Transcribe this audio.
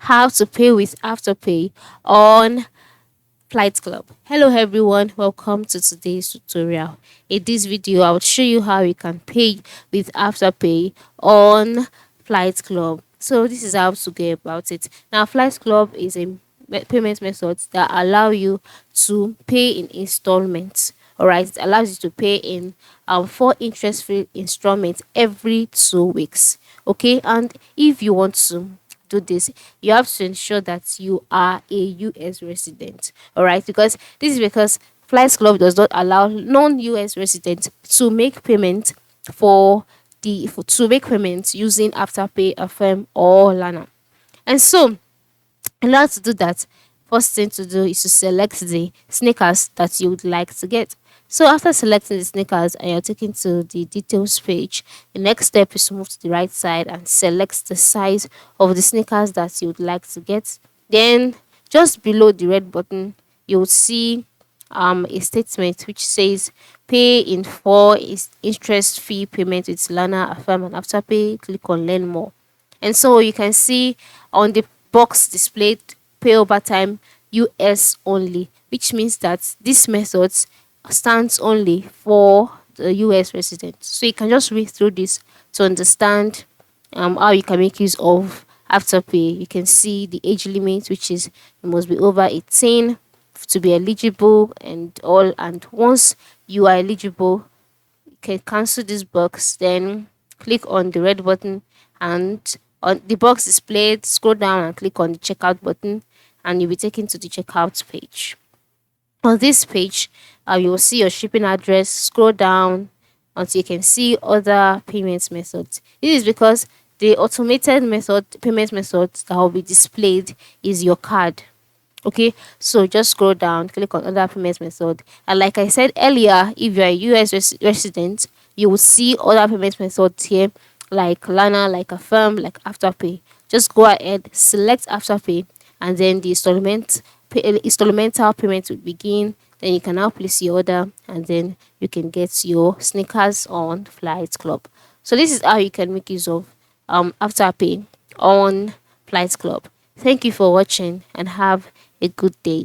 how to pay with Afterpay on Flight Club. Hello everyone, welcome to today's tutorial. In this video, I will show you how you can pay with Afterpay on Flight Club. So this is how to get about it. Now, Flight Club is a payment method that allow you to pay in installments. All right, it allows you to pay in four interest-free installments every 2 weeks. Okay, and if you want to do this, you have to ensure that you are a US resident. All right, because Flights Club does not allow non-US residents to make payment to make payments using Afterpay, Affirm, or Lana. And so, in order to do that, first thing to do is to select the sneakers that you would like to get. So after selecting the sneakers and you're taken to the details page, the next step is to move to the right side and select the size of the sneakers that you would like to get. Then just below the red button, you'll see a statement which says pay in four is interest fee payment with Lana, Affirm, and Afterpay. Click on learn more. And so you can see on the box displayed pay over time US only, which means that this method stands only for the US residents. So you can just read through this to understand how you can make use of Afterpay. You can see the age limit, which is you must be over 18 to be eligible and all. And once you are eligible, can cancel this box, then click on the red button, and on the box displayed, scroll down and click on the checkout button, and you'll be taken to the checkout page. On this page, you will see your shipping address. Scroll down until you can see other payment methods. This is because the automated payment method that will be displayed is your card. Okay, so just scroll down, click on other payment method, and like I said earlier, if you're a US resident, you will see other payment methods here, like Lana, like Affirm, like Afterpay. Just go ahead, select Afterpay, and then the installmental payment will begin. Then you can now place your order, and then you can get your sneakers on Flight Club. So this is how you can make use of Afterpay on Flight Club. Thank you for watching and have a good day.